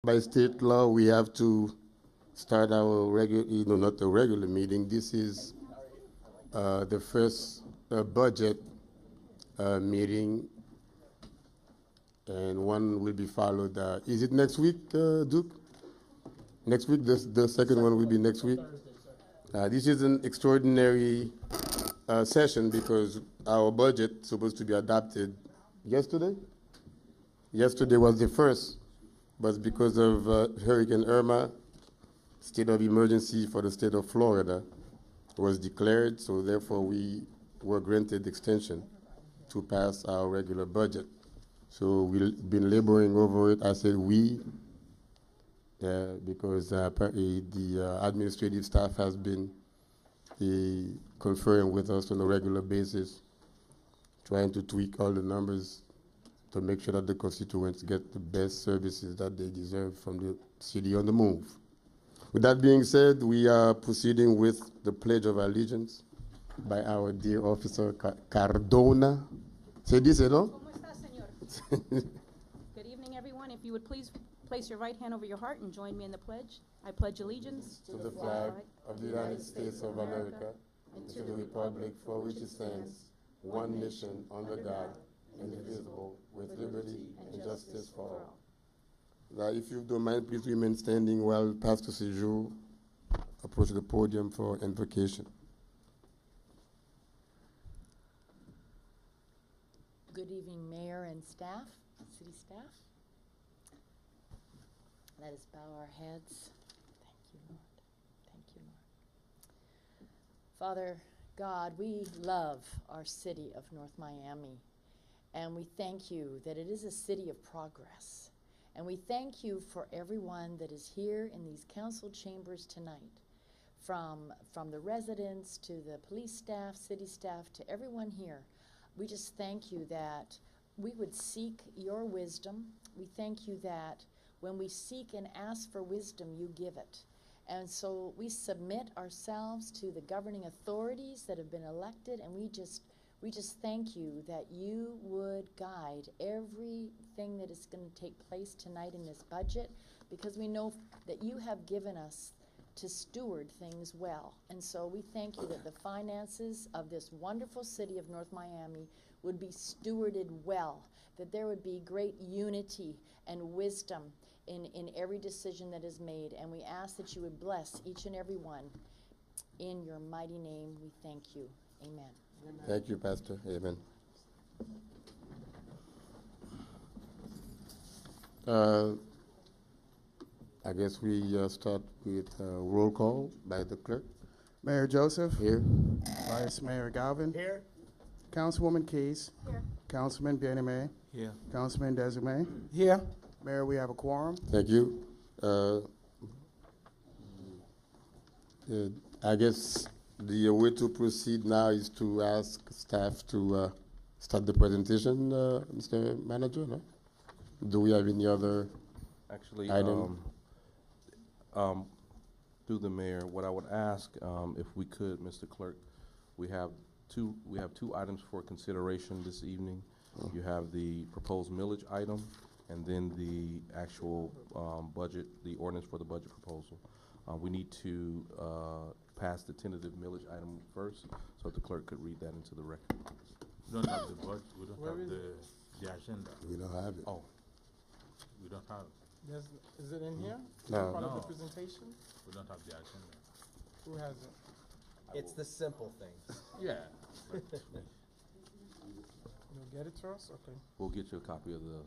by state law, we have to start our regular, not the regular meeting. This is the first budget meeting, and one will be followed. Is it next week, Duke? Next week, the second one will be next week. This is an extraordinary session because our budget is supposed to be adopted yesterday. Yesterday was the first, but because of Hurricane Irma, state of emergency for the state of Florida was declared, so therefore we were granted extension to pass our regular budget. So we've been laboring over it. I said we, because apparently the administrative staff has been conferring with us on a regular basis, trying to tweak all the numbers to make sure that the constituents get the best services that they deserve from the city on the move. With that being said, we are proceeding with the Pledge of Allegiance by our dear officer Cardona. Se dice, no? ¿Cómo está, señor? Good evening, everyone. If you would please place your right hand over your heart and join me in the pledge. I pledge allegiance To the flag of the United States of America and to the republic for which it stands, one nation under God, indivisible, with liberty and justice for all. Now, if you don't mind, please remain standing while Pastor Sejour approaches the podium for invocation. Good evening, Mayor and staff, city staff. Let us bow our heads. Thank you, Lord. Thank you, Lord. Father God, we love our city of North Miami, and we thank you that it is a city of progress. And we thank you for everyone that is here in these council chambers tonight, from the residents to the police staff, city staff, to everyone here. We just thank you that we would seek your wisdom. We thank you that when we seek and ask for wisdom, you give it. And so we submit ourselves to the governing authorities that have been elected, and we just thank you that you would guide everything that is going to take place tonight in this budget, because we know that you have given us to steward things well. And so we thank you that the finances of this wonderful city of North Miami would be stewarded well, that there would be great unity and wisdom in every decision that is made. And we ask that you would bless each and every one. In your mighty name, we thank you. Amen. Thank you, Pastor. Amen. I guess we start with roll call by the clerk. Mayor Joseph. Here. Vice Mayor Galvin. Here. Councilwoman Keys. Here. Councilman Bien-Aimé. Here. Councilman Desumé. Here. Mayor, we have a quorum. Thank you. I guess the way to proceed now is to ask staff to start the presentation, Mr. Manager, no? Do we have any other Actually, item? through the mayor, what I would ask, if we could, Mr. Clerk, we have two items for consideration this evening. You have the proposed millage item, and then the actual budget, the ordinance for the budget proposal. We need to pass the tentative millage item first, so the clerk could read that into the record. We don't have the budget, we don't have the agenda. We don't have it. Oh, We don't have, Is it in here? No. Part of the No. presentation? we don't have the agenda. Who has it? It's the simple things. Yeah. You'll get it to us? Okay. we'll get you a copy of the,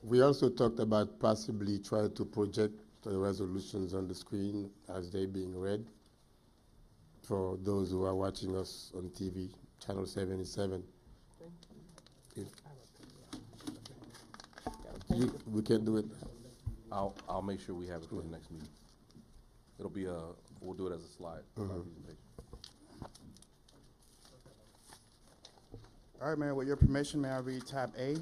We also talked about possibly trying to project the resolutions on the screen as they're being read for those who are watching us on TV, channel 77. We can't do it. I'll make sure we have it for the next meeting. It'll be we'll do it as a slide, presentation. All right, Mayor, with your permission, may I read tab A?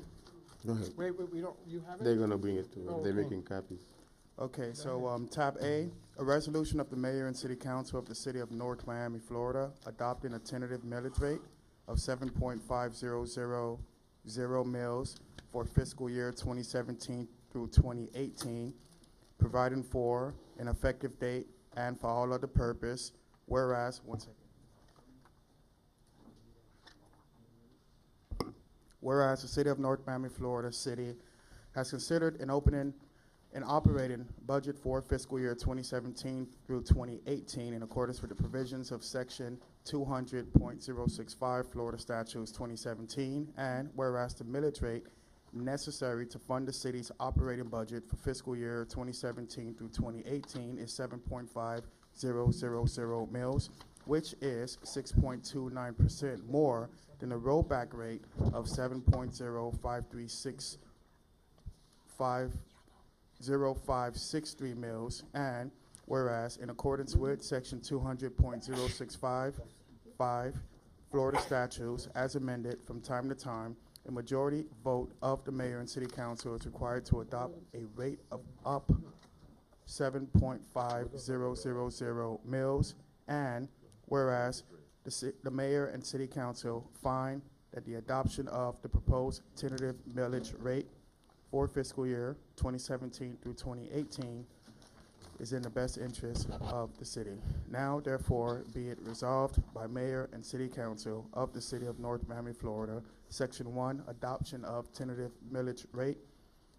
Go ahead. Wait, we don't, you have They're it? gonna bring it to us. Oh, They're okay. making copies. Okay, so tab A, a resolution of the mayor and city council of the city of North Miami, Florida, adopting a tentative millage rate of 7.500 mills for fiscal year 2017 through 2018, providing for an effective date and for all other purpose, whereas, one second. Whereas the City of North Miami, Florida City has considered an opening and operating budget for fiscal year 2017 through 2018 in accordance with the provisions of Section 200.065 Florida Statutes 2017, and whereas the millage rate necessary to fund the city's operating budget for fiscal year 2017 through 2018 is 7.5000 mills, which is 6.29% more than the rollback rate of 7.0563 mills, and whereas in accordance with Section 200.065 Florida statutes as amended from time to time, a majority vote of the mayor and city council is required to adopt a rate of up 7.5000 mills, and whereas the mayor and city council find that the adoption of the proposed tentative millage rate for fiscal year 2017 through 2018 is in the best interest of the city. Now, therefore, be it resolved by mayor and city council of the city of North Miami, Florida, Section 1, adoption of tentative millage rate.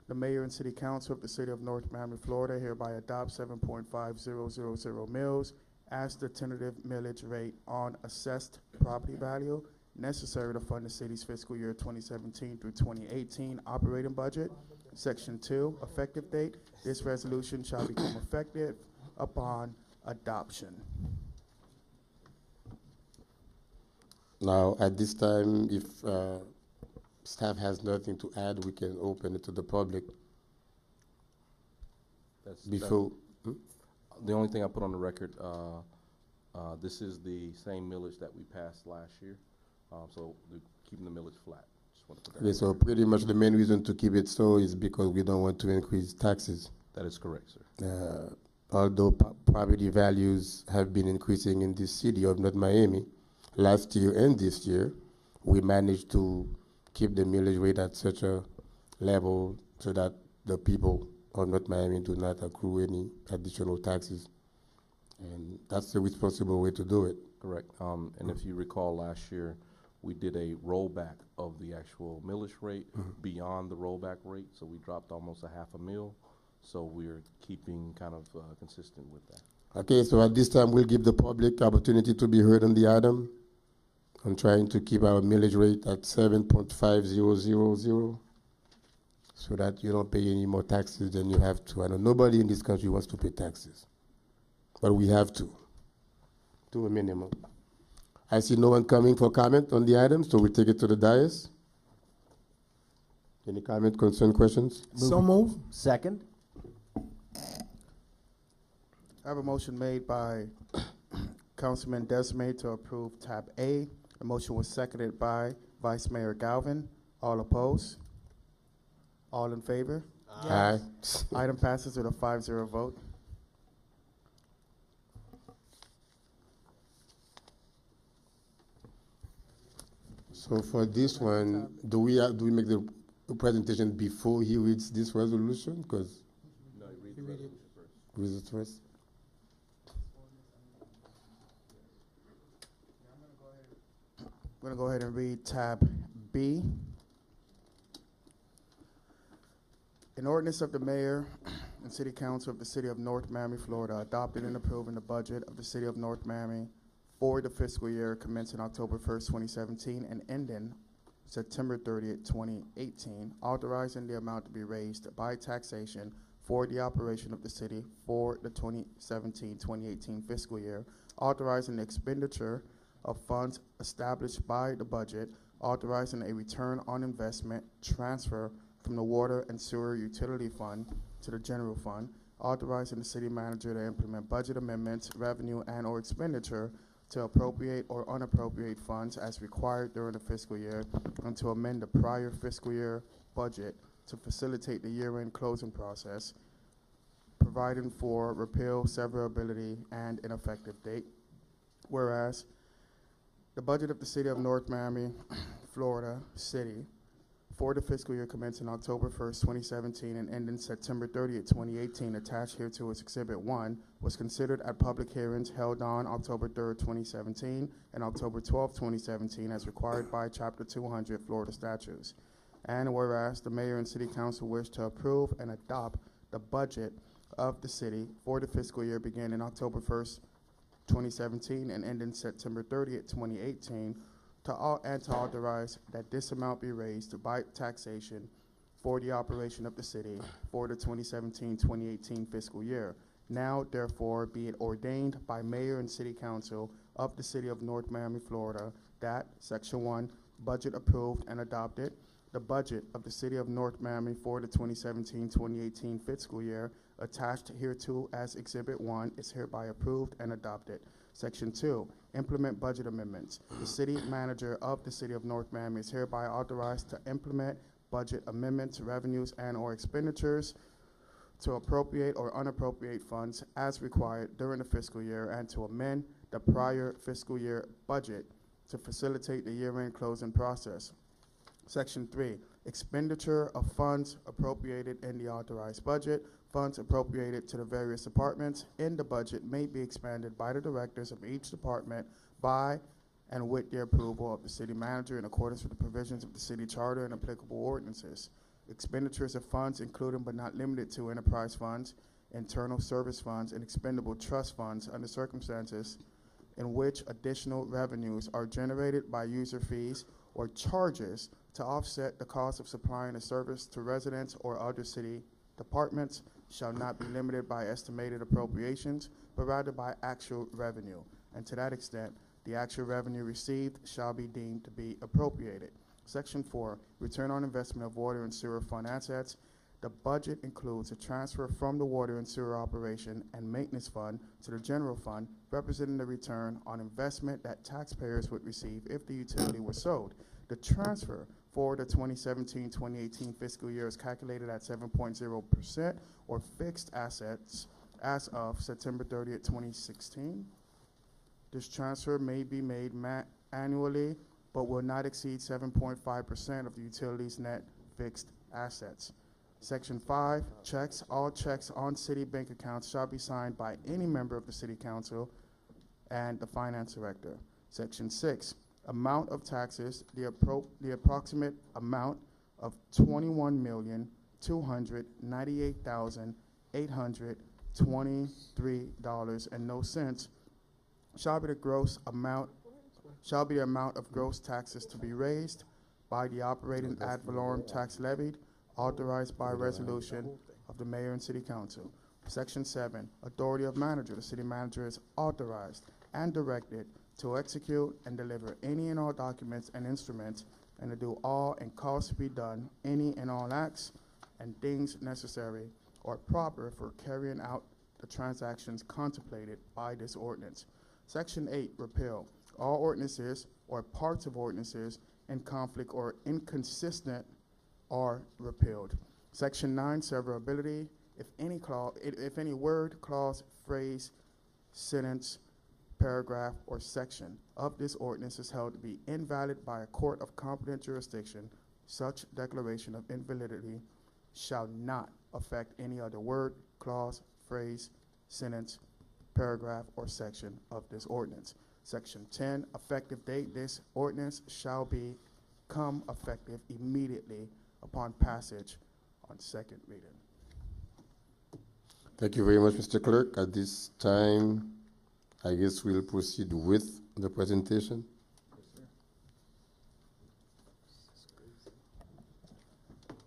The mayor and city council of the city of North Miami, Florida hereby adopt 7.5000 mills as the tentative millage rate on assessed property value necessary to fund the city's fiscal year 2017 through 2018 operating budget. Section 2, effective date. This resolution shall become effective upon adoption. Now, at this time, if staff has nothing to add, we can open it to the public before. The only thing I put on the record, this is the same millage that we passed last year, so we're keeping the millage flat. Just want to put that Okay, on so record. pretty much the main reason to keep it so is because we don't want to increase taxes. That is correct, sir. Although property values have been increasing in this city of North Miami, last year and this year, we managed to keep the millage rate at such a level so that the people of North Miami do not accrue any additional taxes. And that's the responsible way to do it. Correct. And if you recall last year, we did a rollback of the actual millage rate beyond the rollback rate, so we dropped almost a half a mil. So we're keeping kind of consistent with that. Okay, so at this time, we'll give the public opportunity to be heard on the item. I'm trying to keep our millage rate at 7.5000 so that you don't pay any more taxes than you have to. I know nobody in this country wants to pay taxes, but we have to a minimum. I see no one coming for comment on the item, so we take it to the dais. Any comment, concern, questions? So move. Second. I have a motion made by Councilman Desmay to approve tab A. The motion was seconded by Vice Mayor Galvin. All opposed? All in favor? Aye. Item passes with a 5-0 vote. So for this one, do we make the presentation before he reads this resolution? Because No, you read the resolution first. read it first. I'm going to go ahead and read tab B. An ordinance of the mayor and city council of the city of North Miami, Florida, adopted and approving the budget of the city of North Miami for the fiscal year commencing October 1st, 2017 and ending September 30th, 2018, authorizing the amount to be raised by taxation for the operation of the city for the 2017-2018 fiscal year, authorizing the expenditure of funds established by the budget, authorizing a return on investment transfer from the Water and Sewer Utility Fund to the General Fund, authorizing the city manager to implement budget amendments, revenue, and/or expenditure to appropriate or unappropriate funds as required during the fiscal year, and to amend the prior fiscal year budget to facilitate the year-end closing process, providing for repeal, severability, and an effective date. Whereas the budget of the city of North Miami, Florida City, for the fiscal year commencing October 1st, 2017 and ending September 30th, 2018, attached hereto as Exhibit 1, was considered at public hearings held on October 3rd, 2017 and October 12th, 2017 as required by Chapter 200 Florida statutes. And whereas the mayor and city council wish to approve and adopt the budget of the city for the fiscal year beginning October 1st, 2017 and ending September 30th, 2018, to authorize that this amount be raised by taxation for the operation of the city for the 2017-2018 fiscal year. Now, therefore, be it ordained by mayor and city council of the city of North Miami, Florida, that Section 1, budget approved and adopted, the budget of the city of North Miami for the 2017-2018 fiscal year attached hereto as Exhibit 1 is hereby approved and adopted. Section 2, implement budget amendments. The city manager of the city of North Miami is hereby authorized to implement budget amendments, revenues, and/or expenditures to appropriate or unappropriate funds as required during the fiscal year and to amend the prior fiscal year budget to facilitate the year-end closing process. Section 3, expenditure of funds appropriated in the authorized budget. Funds appropriated to the various departments in the budget may be expanded by the directors of each department by and with the approval of the city manager in accordance with the provisions of the city charter and applicable ordinances. Expenditures of funds including but not limited to enterprise funds, internal service funds, and expendable trust funds under circumstances in which additional revenues are generated by user fees or charges to offset the cost of supplying a service to residents or other city departments shall not be limited by estimated appropriations, but rather by actual revenue. And to that extent, the actual revenue received shall be deemed to be appropriated. Section 4, return on investment of water and sewer fund assets. The budget includes a transfer from the water and sewer operation and maintenance fund to the general fund, representing the return on investment that taxpayers would receive if the utility was sold. The transfer for the 2017-2018 fiscal year is calculated at 7.0% or fixed assets as of September 30th, 2016. This transfer may be made annually, but will not exceed 7.5% of the utility's net fixed assets. Section 5, checks. All checks on city bank accounts shall be signed by any member of the city council and the finance director. Section 6, amount of taxes, the approximate amount of $21,298,823.00 shall be the amount of gross taxes to be raised by the operating ad valorem tax levied, authorized by resolution of the mayor and city council. Section 7, authority of manager. The city manager is authorized and directed to execute and deliver any and all documents and instruments and to do all and cause to be done any and all acts and things necessary or proper for carrying out the transactions contemplated by this ordinance. Section 8, repeal. All ordinances or parts of ordinances in conflict or inconsistent are repealed. Section 9, severability. If any word, clause, phrase, sentence, paragraph, or section of this ordinance is held to be invalid by a court of competent jurisdiction, such declaration of invalidity shall not affect any other word, clause, phrase, sentence, paragraph, or section of this ordinance. Section 10, effective date. This ordinance shall become effective immediately upon passage on second reading. Thank you very much, Mr. Clerk. At this time, I guess we'll proceed with the presentation.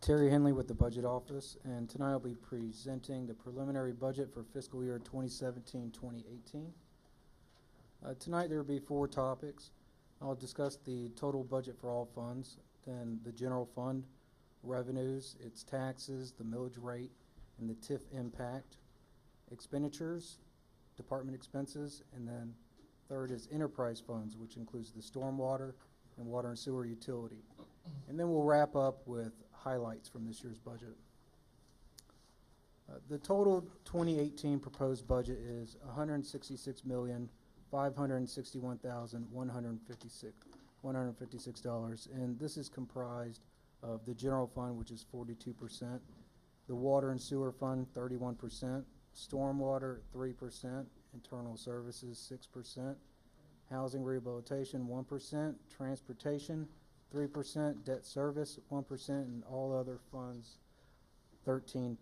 Terry Henley with the Budget Office, and tonight I'll be presenting the preliminary budget for fiscal year 2017-2018. Tonight there will be 4 topics. I'll discuss the total budget for all funds, then the general fund, revenues, its taxes, the millage rate, and the TIF impact, expenditures, department expenses, and then third is enterprise funds, which includes the stormwater and water and sewer utility. And then we'll wrap up with highlights from this year's budget. The total 2018 proposed budget is $166,561,156, and this is comprised of the general fund, which is 42%, the water and sewer fund, 31%, stormwater, 3%, internal services, 6%, housing rehabilitation, 1%, transportation, 3%, debt service, 1%, and all other funds, 13%.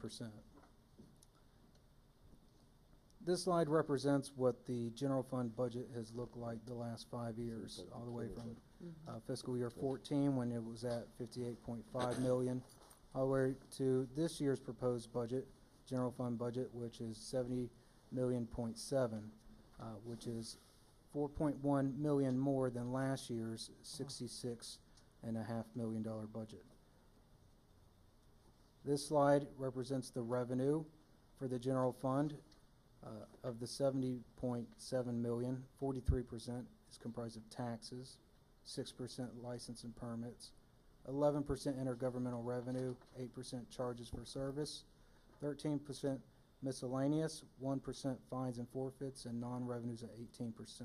This slide represents what the general fund budget has looked like the last 5 years, all the way from fiscal year 14, when it was at 58.5 million, all the way to this year's proposed budget, general fund budget, which is 70.7 million, which is 4.1 million more than last year's $66.5 million budget. This slide represents the revenue for the general fund. Of the 70.7 million, 43% is comprised of taxes, 6% license and permits, 11% intergovernmental revenue, 8% charges for service, 13% miscellaneous, 1% fines and forfeits, and non-revenues at 18%.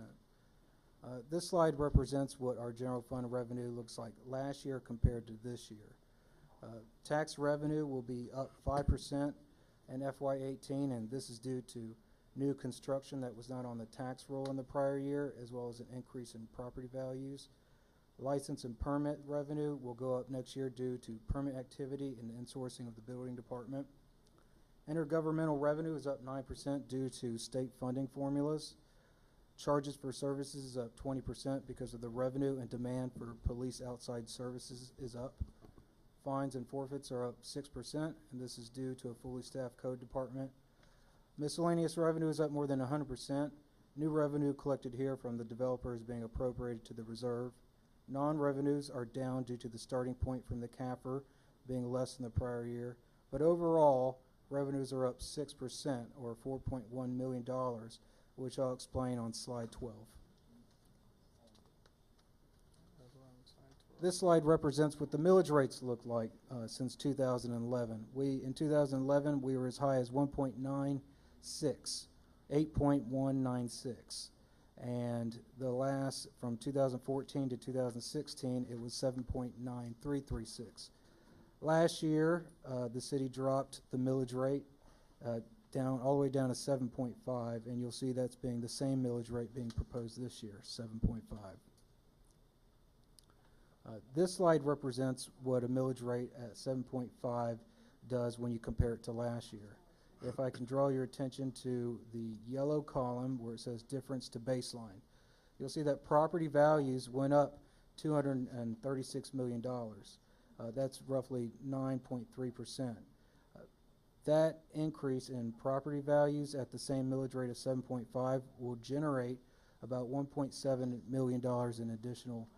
This slide represents what our general fund revenue looks like last year compared to this year. Tax revenue will be up 5% in FY18, and this is due to new construction that was not on the tax roll in the prior year, as well as an increase in property values. License and permit revenue will go up next year due to permit activity and the insourcing of the building department. Intergovernmental revenue is up 9% due to state funding formulas. Charges for services is up 20% because of the revenue and demand for police outside services is up. Fines and forfeits are up 6%, and this is due to a fully staffed code department. Miscellaneous revenue is up more than 100%. New revenue collected here from the developers being appropriated to the reserve. Non-revenues are down due to the starting point from the CAFR being less than the prior year. But overall, revenues are up 6%, or $4.1 million, which I'll explain on slide 12. This slide represents what the millage rates look like since 2011. In 2011, we were as high as 1.96, 8.196. And the last, from 2014 to 2016, it was 7.9336. Last year, the city dropped the millage rate down all the way down to 7.5, and you'll see that's being the same millage rate being proposed this year, 7.5. This slide represents what a millage rate at 7.5 does when you compare it to last year. If I can draw your attention to the yellow column where it says difference to baseline, you'll see that property values went up $236 million. That's roughly 9.3%. That increase in property values at the same millage rate of 7.5 will generate about $1.7 million in additional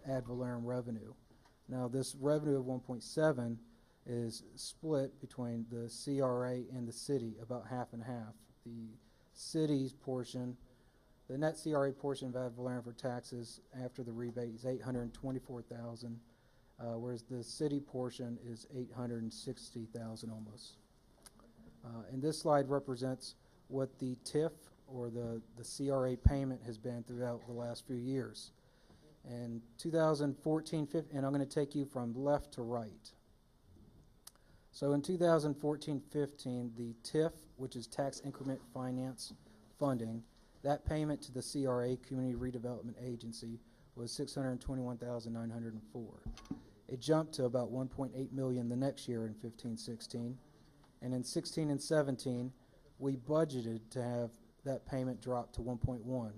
ad valorem revenue. Now, this revenue of 1.7 is split between the CRA and the city, about half and half. The city's portion, the net CRA portion of ad valorem for taxes after the rebate is $824,000, whereas the city portion is $860,000 almost. And this slide represents what the TIF, or the CRA payment, has been throughout the last few years. In 2014-15, and I'm going to take you from left to right. So in 2014-15, the TIF, which is Tax Increment Finance Funding, that payment to the CRA, Community Redevelopment Agency, was $621,904. It jumped to about $1.8 million the next year in 15-16, and in 16 and 17, we budgeted to have that payment drop to 1.1.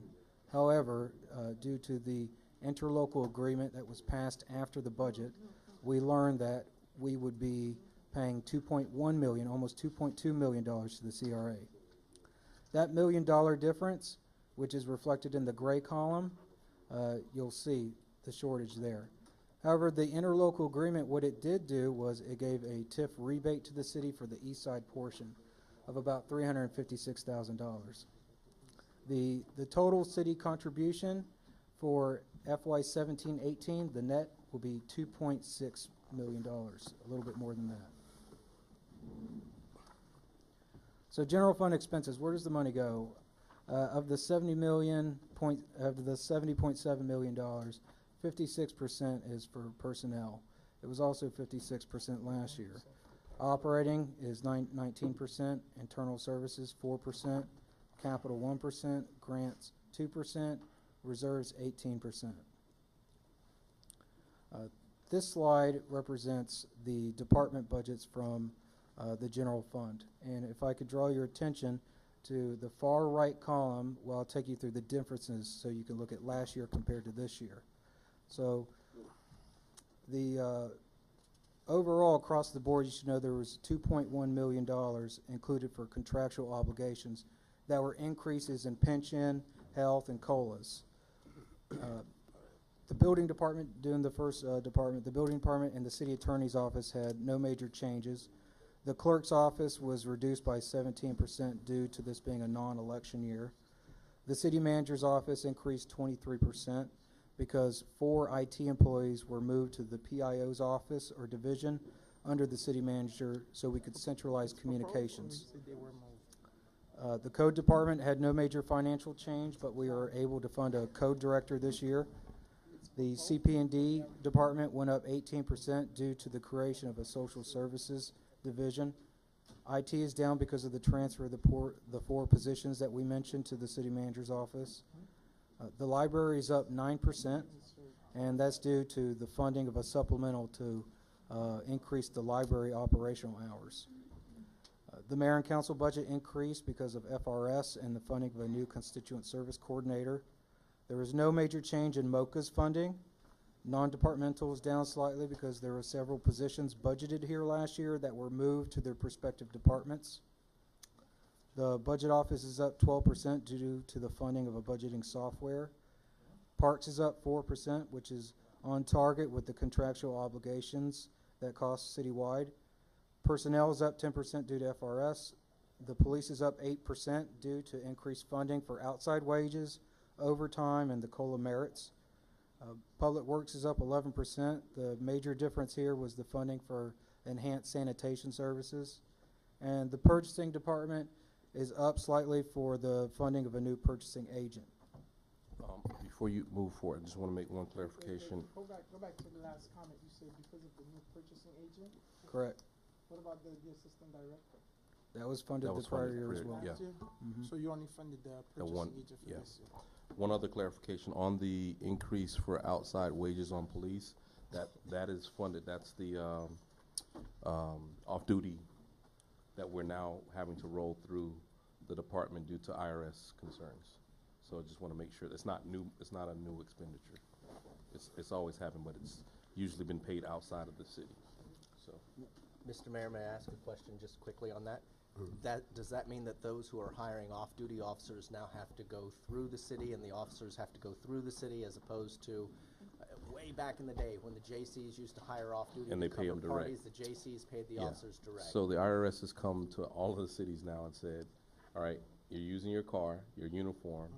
However, due to the interlocal agreement that was passed after the budget, we learned that we would be paying $2.1 million, almost $2.2 million to the CRA. That $1 million difference, which is reflected in the gray column, you'll see the shortage there. However, the interlocal agreement, what it did do was it gave a TIF rebate to the city for the east side portion of about $356,000. The total city contribution for FY 17-18, the net will be $2.6 million, a little bit more than that. So general fund expenses, where does the money go? Of the $70.7 million, 56% is for personnel. It was also 56% last year. Operating is 19%, internal services 4%, capital 1%, grants 2%, reserves 18%. This slide represents the department budgets from the general fund. And if I could draw your attention to the far right column, well, I'll take you through the differences so you can look at last year compared to this year. So the overall across the board, you should know there was $2.1 million included for contractual obligations that were increases in pension, health, and COLAs. The building department, doing the first department, the building department and the city attorney's office had no major changes. The clerk's office was reduced by 17% due to this being a non-election year. The city manager's office increased 23% because 4 IT employees were moved to the PIO's office or division under the city manager so we could centralize communications. The code department had no major financial change, but we were able to fund a code director this year. The CP&D department went up 18% due to the creation of a social services division. IT is down because of the transfer of the 4 positions that we mentioned to the city manager's office. The library is up 9%, and that's due to the funding of a supplemental to increase the library operational hours. The mayor and council budget increased because of FRS and the funding of a new constituent service coordinator. There was no major change in MOCA's funding. Non-departmental is down slightly because there were several positions budgeted here last year that were moved to their respective departments. The budget office is up 12% due to the funding of a budgeting software. Parks is up 4%, which is on target with the contractual obligations that cost citywide. Personnel is up 10% due to FRS. The police is up 8% due to increased funding for outside wages, overtime, and the COLA merits. Public Works is up 11%. The major difference here was the funding for enhanced sanitation services. And the purchasing department is up slightly for the funding of a new purchasing agent. Before you move forward, I just want to make one clarification. Go back to the last comment. You said because of the new purchasing agent? Correct. What about the assistant director? That was funded That was the prior funded year as prior- well. yeah. Last year? Mhm. So you only funded the The one- purchasing agent for yeah. this year? One other clarification on the increase for outside wages on police, that is funded. That's the off-duty that we're now having to roll through the department due to IRS concerns. So I just want to make sure it's not new. It's not a new expenditure. It's always happened, but it's usually been paid outside of the city. So Mr. Mayor, may I ask a question just quickly on that? Does that mean that those who are hiring off-duty officers now have to go through the city and the officers have to go through the city as opposed to way back in the day when the J.C.'s used to hire off-duty And to they pay cover 'em direct. parties, the J.C.'s paid the Yeah. officers direct? So the IRS has come to all of the cities now and said, all right, you're using your car, your uniform,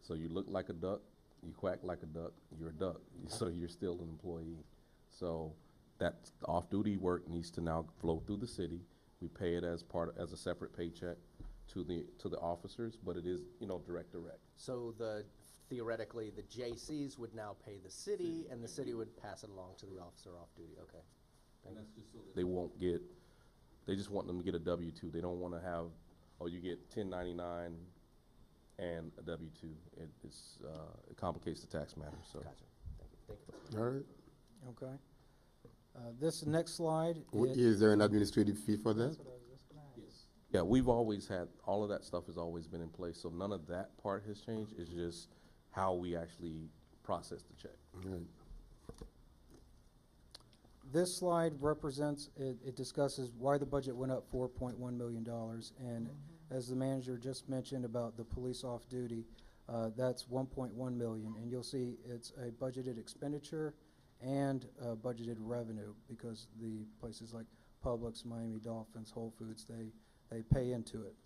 so you look like a duck, you quack like a duck, you're a duck, so you're still an employee. So that off-duty work needs to now flow through the city. We pay it as a separate paycheck to the officers, but it is, direct. So theoretically, the J.C.'s would now pay the city and the city would pass it along to the officer off-duty, okay. And that's just so that they just want them to get a W-2. They don't want to have, you get 1099 and a W-2. It complicates the tax matter, so. Gotcha, thank you. All right. Okay. This next slide. Is there an administrative fee for that? Yeah, we've always had, all of that stuff has always been in place, so none of that part has changed. It's just how we actually process the check. All right. This slide represents, it discusses why the budget went up $4.1 million. And as the manager just mentioned about the police off-duty, that's $1.1 million. And you'll see it's a budgeted expenditure and budgeted revenue because the places like Publix, Miami Dolphins, Whole Foods, they pay into it.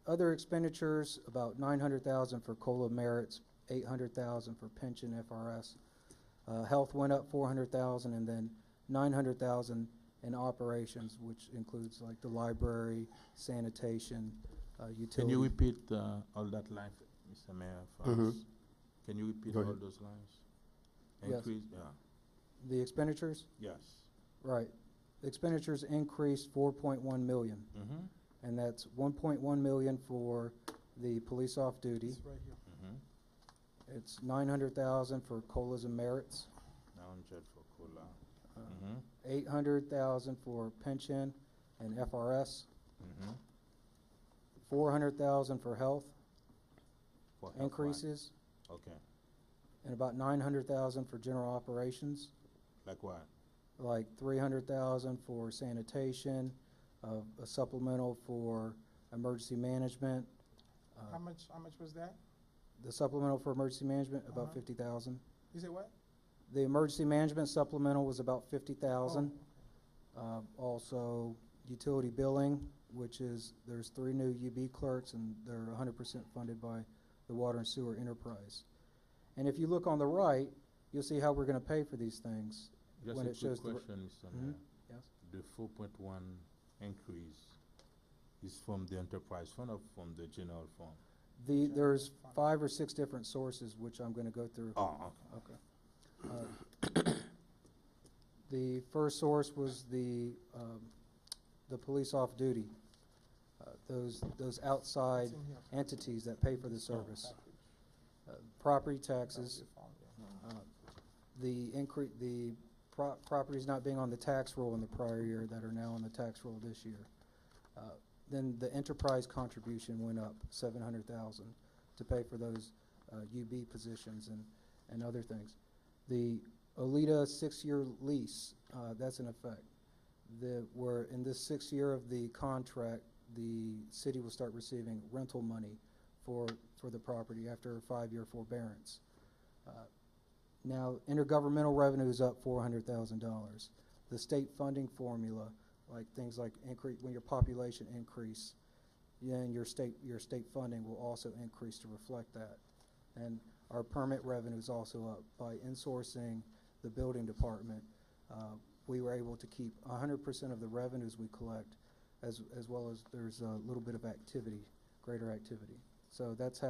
Other expenditures, about $900,000 for COLA merits, $800,000 for pension FRS. Health went up $400,000 and then $900,000 in operations, which includes like the library, sanitation, utility. Can you repeat all that line, Mr. Mayor, for us? Can you repeat Go all ahead. those lines? Yes. Increase, yeah, The expenditures? yes. Right. Expenditures increased 4.1 million, Mm-hmm, and that's 1.1 million for the police off-duty. It's right here. mm-hmm. It's 900,000 for COLAs and merits, 900 for cola. uh, Mm-hmm, 800,000 for pension and FRS, mm-hmm. 400,000 for health For health increases, line. Okay, and about 900,000 for general operations, like what? like 300,000 for sanitation, a supplemental for emergency management. How much was that? The supplemental for emergency management, about Uh-huh. 50,000. You said what? The emergency management supplemental was about 50,000. Oh, Also, utility billing, which is, there's 3 new UB clerks, and they're 100% funded by the Water and Sewer Enterprise. And if you look on the right, you'll see how we're going to pay for these things. Just When a it shows quick the- question, Mr. Mhm, Mayor. yes. The 4.1 increase is from the enterprise fund or from the general fund? There's 5 or 6 different sources, which I'm going to go through. Oh, Okay. The first source was the police off-duty, those outside it's in here. entities that pay for the service. Property taxes, the properties not being on the tax roll in the prior year that are now on the tax roll this year. Then the enterprise contribution went up 700,000 to pay for those UB positions and other things. The Olita 6-year lease, that's in effect. Where in this 6th year of the contract, the city will start receiving rental money for the property after a 5-year forbearance. Now, intergovernmental revenue is up $400,000. The state funding formula, like things like when your population increase, then your state funding will also increase to reflect that. And our permit revenue is also up. By insourcing the building department, we were able to keep 100% of the revenues we collect, as well as there's a little bit of activity, greater activity. So that's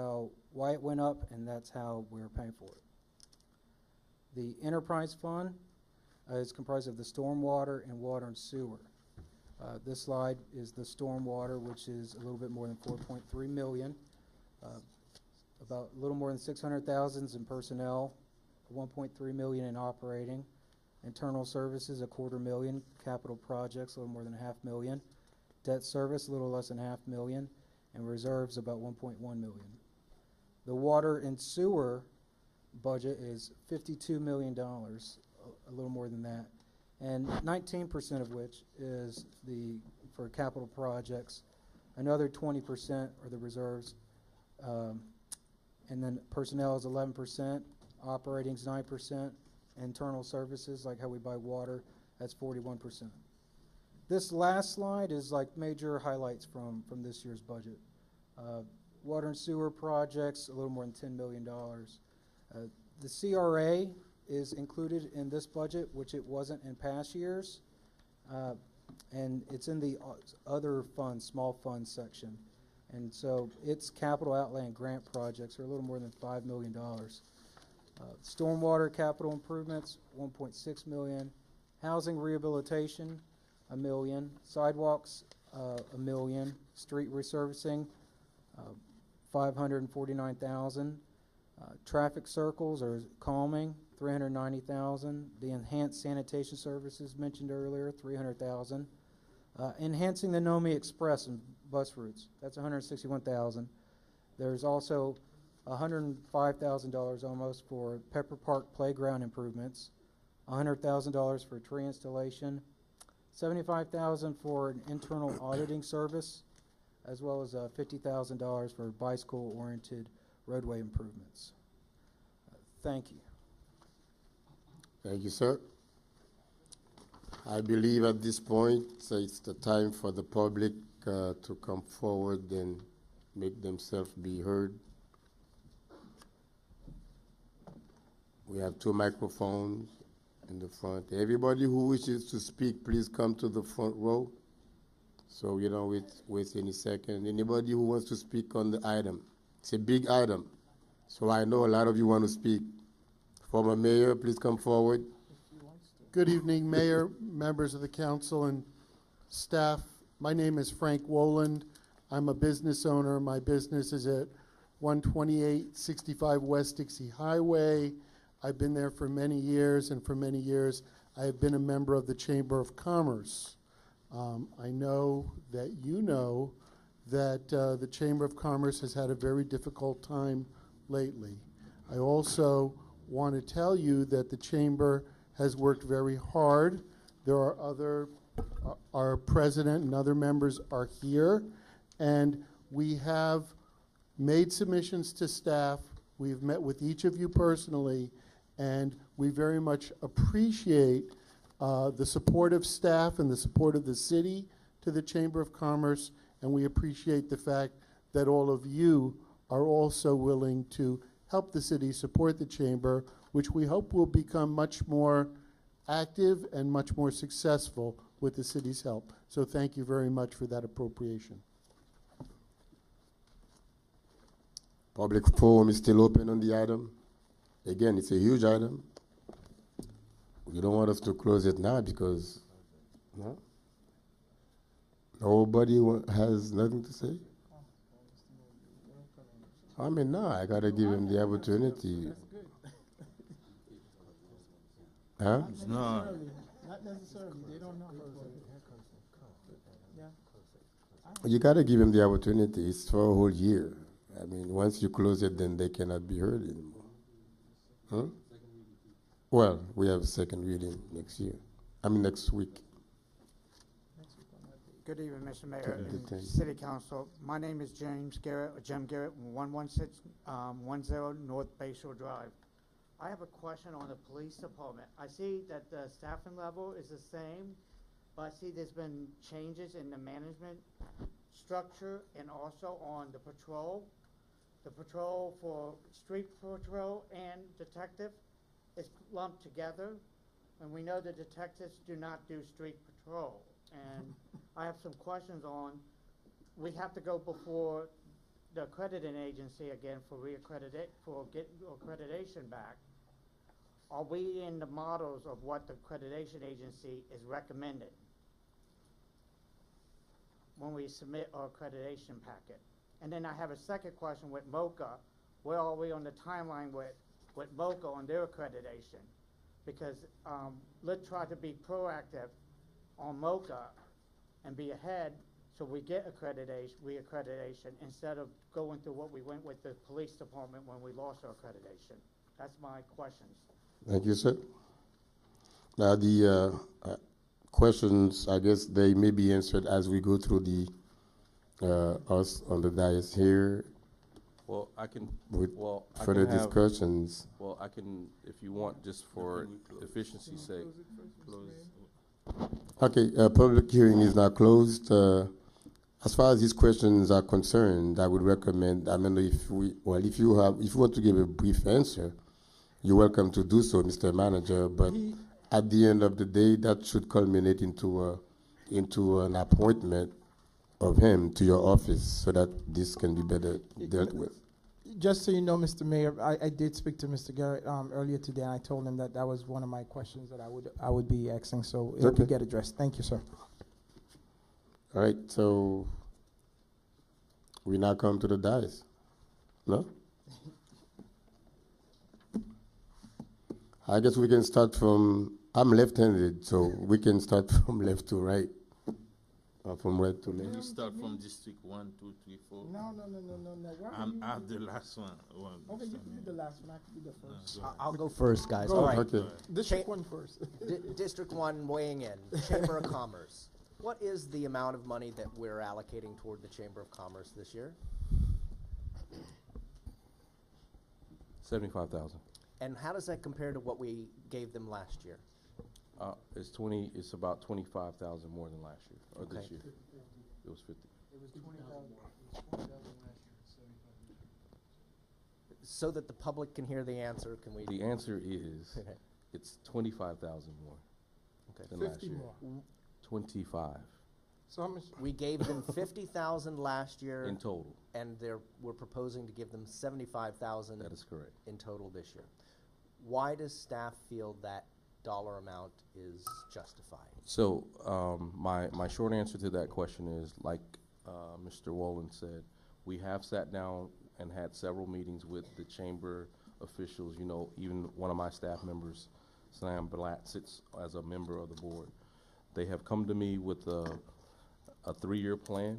why it went up, and that's how we're paying for it. The enterprise fund is comprised of the stormwater and water and sewer. This slide is the stormwater, which is a little bit more than 4.3 million. About a little more than 600,000 in personnel, 1.3 million in operating, internal services, $250,000, capital projects, a little more than $500,000, debt service, a little less than $500,000, and reserves about 1.1 million. The water and sewer budget is $52 million, a little more than that, and 19% of which is for capital projects. Another 20% are the reserves, and then personnel is 11%, operating is 9%, internal services, like how we buy water, that's 41%. This last slide is like major highlights from this year's budget. Water and sewer projects, a little more than $10 million. The CRA is included in this budget, which it wasn't in past years. And it's in the other funds, small funds section. And so its capital outlay and grant projects are a little more than $5 million. Stormwater capital improvements, 1.6 million. Housing rehabilitation, $1 million. Sidewalks, $1 million. Street resurfacing, 549,000. Traffic circles or calming, 390,000. The enhanced sanitation services mentioned earlier, 300,000. Enhancing the NOMI Express and bus routes, that's 161,000. There's also $105,000 almost for Pepper Park playground improvements, $100,000 for tree installation, $75,000 for an internal auditing service, as well as $50,000 for bicycle-oriented roadway improvements. Thank you. Thank you, sir. I believe at this point, it's the time for the public to come forward and make themselves be heard. We have 2 microphones in the front. Everybody who wishes to speak, please come to the front row, so we don't waste any second. Anybody who wants to speak on the item, it's a big item, so I know a lot of you want to speak. Former mayor, please come forward. Good evening, Mayor, members of the council, and staff. My name is Frank Woland. I'm a business owner. My business is at 12865 West Dixie Highway. I've been there for many years, and for many years, I have been a member of the Chamber of Commerce. I know that you know that the Chamber of Commerce has had a very difficult time lately. I also want to tell you that the Chamber has worked very hard. There are our president and other members are here, and we have made submissions to staff. We've met with each of you personally, and we very much appreciate the support of staff and the support of the city to the Chamber of Commerce, and we appreciate the fact that all of you are also willing to help the city support the Chamber, which we hope will become much more active and much more successful with the city's help. So thank you very much for that appropriation. Public forum is still open on the item. Again, it's a huge item. You don't want us to close it now because no? Nobody has nothing to say? I mean, no, I gotta give him the opportunity. Huh? No. Not necessarily, they don't know. Yeah. You gotta give him the opportunity. It's for a whole year. I mean, once you close it, then they cannot be heard anymore. Huh? Well, we have a second reading next week. Good evening, Mr. Mayor Good and City Council. My name is James Garrett, or Jim Garrett, 11610 North Bayshore Drive. I have a question on the police department. I see that the staffing level is the same, but I see there's been changes in the management structure and also on the patrol. The patrol for street patrol and detective is lumped together, and we know the detectives do not do street patrol. And I have some questions on, we have to go before the accrediting agency again for getting accreditation back. Are we in the models of what the accreditation agency is recommended when we submit our accreditation packet? And then I have a second question with MoCA. Where are we on the timeline with MoCA on their accreditation? Because let's try to be proactive on MoCA and be ahead so we get reaccreditation instead of going through what we went with the police department when we lost our accreditation. That's my questions. Thank you, sir. Now, the questions, I guess they may be answered as we go through the us on the dais here Well, I can, with well, I further can have, discussions. well, I can, if you want, just for efficiency's sake. Okay, public hearing is now closed. As far as these questions are concerned, I would recommend, I mean, if you want to give a brief answer, you're welcome to do so, Mr. Manager, but at the end of the day, that should culminate into an appointment of him to your office so that this can be better dealt with. Just so you know, Mr. Mayor, I did speak to Mr. Garrett earlier today, and I told him that was one of my questions that I would be asking, so it will get addressed. Thank you, sir. All right, so we now come to the dais. No? I guess we can start from, I'm left-handed, so we can start from left to right. Or from right to left. You start from District 1, 2, 3, 4. No. I'm the last one. Okay, you can be the last one. I can be the first. I'll go first, guys. Go All right. Okay. District 1 first. District 1 weighing in, Chamber of Commerce. What is the amount of money that we're allocating toward the Chamber of Commerce this year? 75,000. And how does that compare to what we gave them last year? It's about 25,000 more than last year, or this Okay. year. It was 50. It was 20,000 last year. So that the public can hear the answer, can we? The answer is, it's 25,000 more than last 50 year. more. 25 So how much? We gave them 50,000 last year. in total. And we're proposing to give them 75,000 That is correct. in total this year. Why does staff feel that dollar amount is justified? So, my short answer to that question is, like, Mr. Wolin said, we have sat down and had several meetings with the chamber officials. You know, even one of my staff members, Sam Blatt, sits as a member of the board. They have come to me with a 3-year plan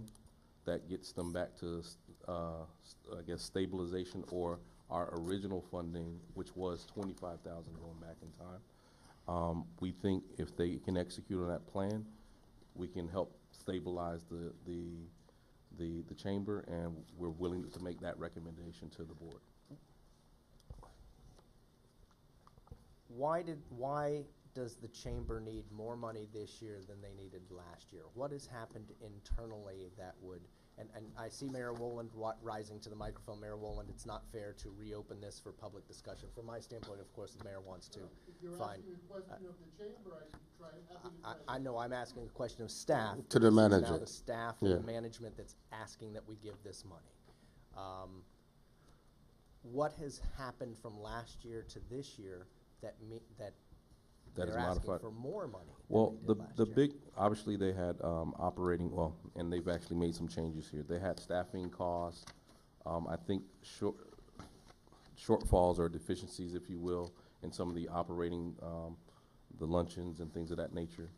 that gets them back to, I guess, stabilization, or our original funding, which was $25,000 going back in time. We think if they can execute on that plan, we can help stabilize the chamber, and we're willing to make that recommendation to the board. Why does the chamber need more money this year than they needed last year? What has happened internally that would, and I see Mayor Woland rising to the microphone. Mayor Woland, it's not fair to reopen this for public discussion. From my standpoint, of course, the mayor wants to. If you're Fine. asking a question of the chamber, I can try happy to try to I know, I'm asking a question of staff. To the This is now manager. the staff Yeah. and management that's asking that we give this money. What has happened from last year to this year that That they're is asking modified. for more money than Well, they did last the year? big, obviously they had operating, well, and they've actually made some changes here. They had staffing costs, I think shortfalls or deficiencies, if you will, in some of the operating, the luncheons and things of that nature.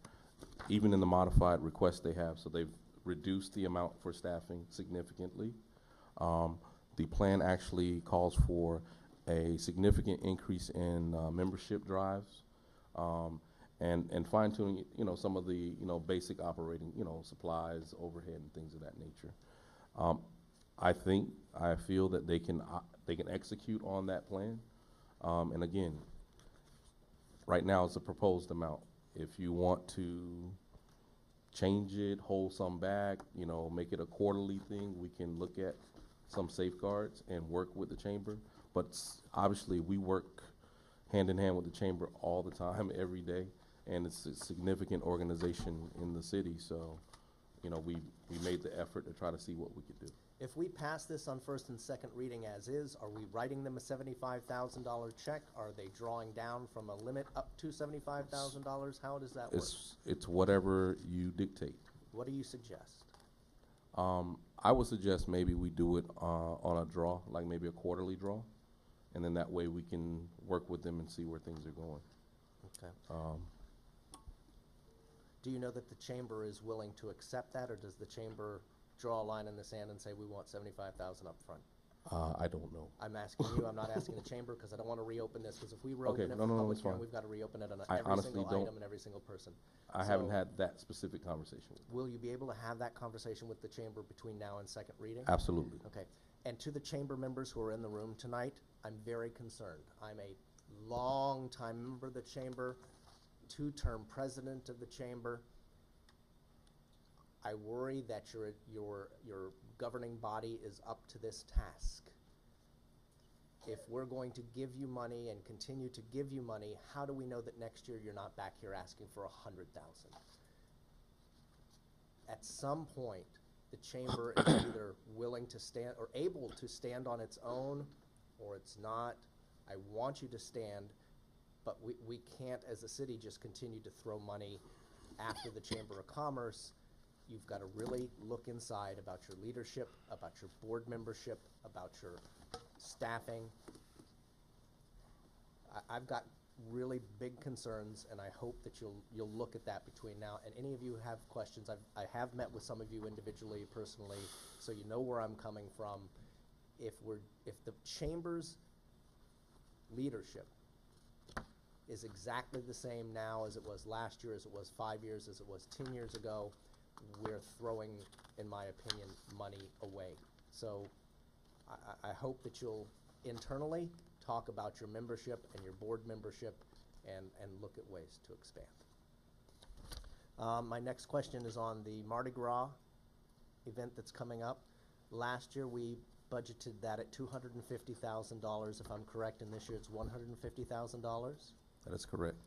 Even in the modified request they have, so they've reduced the amount for staffing significantly. The plan actually calls for a significant increase in membership drives, and fine tuning, you know, some of the, you know, basic operating, you know, supplies, overhead, and things of that nature. I feel that they can execute on that plan. And again, right now it's a proposed amount. If you want to change it, hold some back, you know, make it a quarterly thing, we can look at some safeguards and work with the chamber. But obviously, we work hand in hand with the chamber all the time, every day, and it's a significant organization in the city. So, you know, we made the effort to try to see what we could do. If we pass this on first and second reading as is, are we writing them a $75,000 check? Are they drawing down from a limit up to $75,000? How does that work? It's whatever you dictate. What do you suggest? I would suggest maybe we do it on a draw, like maybe a quarterly draw, and then that way we can work with them and see where things are going. Okay. Do you know that the chamber is willing to accept that, or does the chamber draw a line in the sand and say we want $75,000 up front? I don't know. I'm asking you, I'm not asking the chamber, because I don't want to reopen this, because if we reopen it for no, public it's hearing, fine. we've got to reopen it on I every honestly single don't- item and every single person. I haven't So- had that specific conversation with them. Will you be able to have that conversation with the chamber between now and second reading? Absolutely. Okay. And to the chamber members who are in the room tonight, I'm very concerned. I'm a long-time member of the chamber, 2-term president of the chamber. I worry that your governing body is up to this task. If we're going to give you money and continue to give you money, how do we know that next year you're not back here asking for $100,000? At some point, the chamber is either willing to stand or able to stand on its own, or it's not. I want you to stand, but we can't, as a city, just continue to throw money after the Chamber of Commerce. You've got to really look inside about your leadership, about your board membership, about your staffing. I've got really big concerns, and I hope that you'll look at that between now. And any of you have questions, I have met with some of you individually, personally, so you know where I'm coming from. If the chamber's leadership is exactly the same now as it was last year, as it was 5 years, as it was 10 years ago, we're throwing, in my opinion, money away. So I hope that you'll internally talk about your membership and your board membership and look at ways to expand. My next question is on the Mardi Gras event that's coming up. Last year, we budgeted that at $250,000, if I'm correct, and this year it's $150,000. That is correct.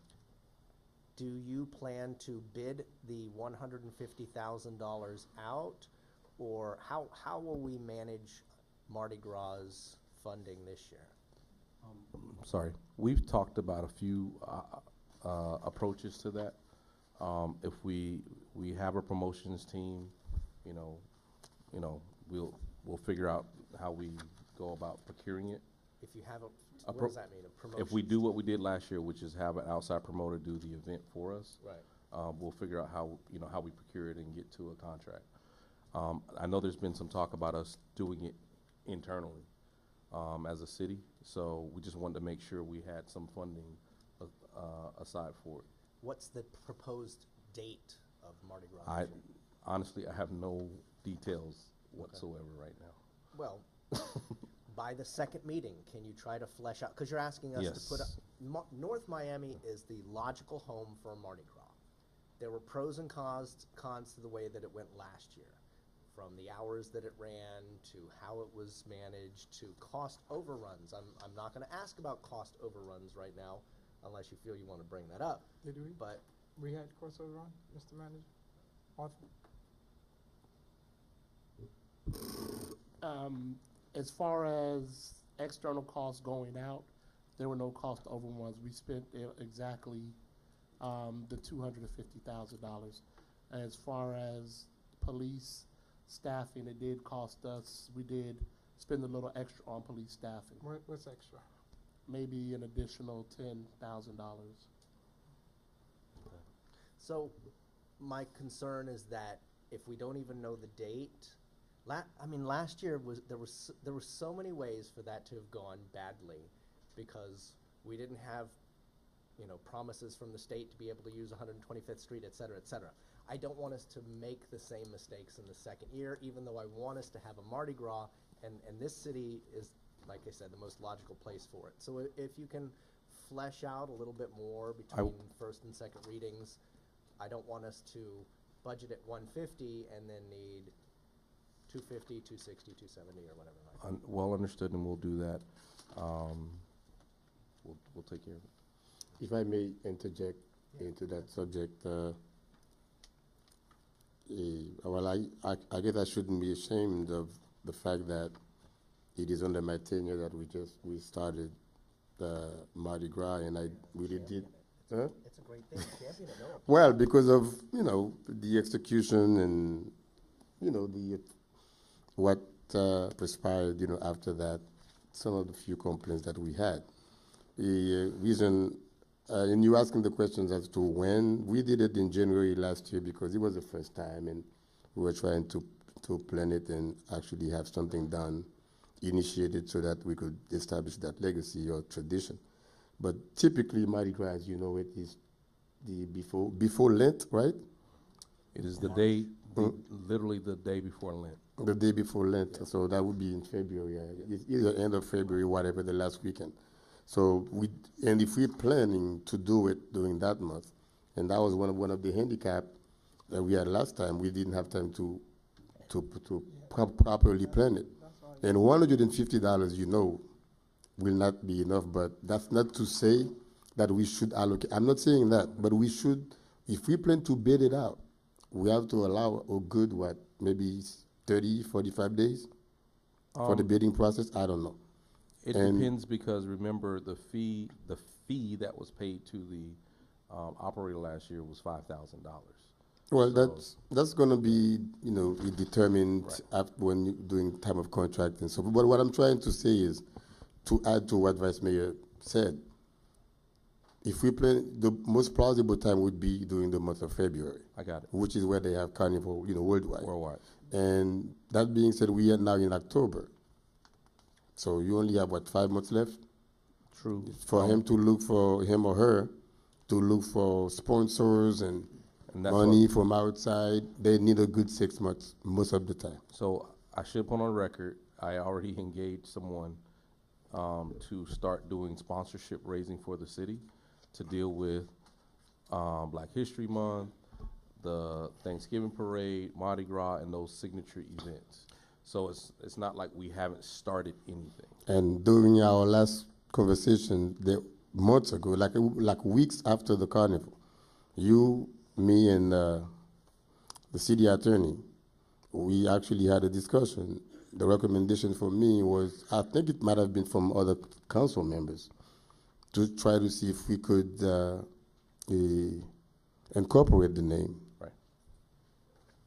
Do you plan to bid the $150,000 out, or how will we manage Mardi Gras funding this year? sorry, we've talked about a few approaches to that. If we have a promotions team, you know, we'll figure out how we go about procuring it. If you have A what pro- does that mean, a promotion? If we do what we did last year, which is have an outside promoter do the event for us, Right. we'll figure out how, how we procure it and get to a contract. I know there's been some talk about us doing it internally as a city, so we just wanted to make sure we had some funding aside for it. What's the proposed date of Mardi Gras? I honestly, I have no details whatsoever right now. Well, by the second meeting, can you try to flesh out, because you're asking us to put up, Yes. North Miami is the logical home for Mardi Gras. There were pros and cons to the way that it went last year, from the hours that it ran to how it was managed to cost overruns. I'm not going to ask about cost overruns right now, unless you feel you want to bring that up. Did we? But We had crossover on, Mr. Manager? Arthur? As far as external costs going out, there were no cost overruns. We spent exactly the $250,000. As far as police staffing, it did cost us, we did spend a little extra on police staffing, What's extra? maybe an additional $10,000. So, my concern is that if we don't even know the date, last year there were so many ways for that to have gone badly, because we didn't have, promises from the state to be able to use 125th Street, et cetera, et cetera. I don't want us to make the same mistakes in the second year, even though I want us to have a Mardi Gras, and this city is, like I said, the most logical place for it. So if you can flesh out a little bit more between first and second readings, I don't want us to budget at 150 and then need 250, 260, 270, or whatever. Well understood, and we'll do that. We'll take care of it. If I may interject into that subject, well, I guess I shouldn't be ashamed of the fact that it is under my tenure that we started the Mardi Gras, and I really did. Huh? It's a great thing. Champion it, no. Well, because of the execution and what transpired after that, some of the few complaints that we had. The reason, and you asking the questions as to when, we did it in January last year because it was the first time, and we were trying to plan it and actually have something done, initiated, so that we could establish that legacy or tradition. But typically, Mardi Gras, as you know, it is the before Lent, right? It is the day, literally the day before Lent. The day before Lent, so that would be in February. It's either end of February, whatever, the last weekend. So and if we're planning to do it during that month, and that was one of the handicap that we had last time, we didn't have time to properly plan it. And $150, will not be enough, but that's not to say that we should allocate. I'm not saying that, but we should, if we plan to bid it out, we have to allow a good, maybe 30, 45 days for the bidding process? I don't know. It depends, because remember, the fee that was paid to the operator last year was $5,000. Well, that's going to be, determined after when you're doing time of contract and so forth. But what I'm trying to say is, to add to what Vice Mayor said, if we plan, the most plausible time would be during the month of February. I got it. Which is where they have Carnival, worldwide. Worldwide. And that being said, we are now in October. So you only have, 5 months left? True. For him or her to look for sponsors and money from outside. They need a good 6 months most of the time. So I should put on record, I already engaged someone to start doing sponsorship raising for the city to deal with Black History Month, the Thanksgiving Parade, Mardi Gras, and those signature events. So it's not like we haven't started anything. And during our last conversation, months ago, like weeks after the carnival, you, me, and the city attorney, we actually had a discussion. The recommendation for me was, I think it might have been from other council members, to try to see if we could incorporate the name. Right.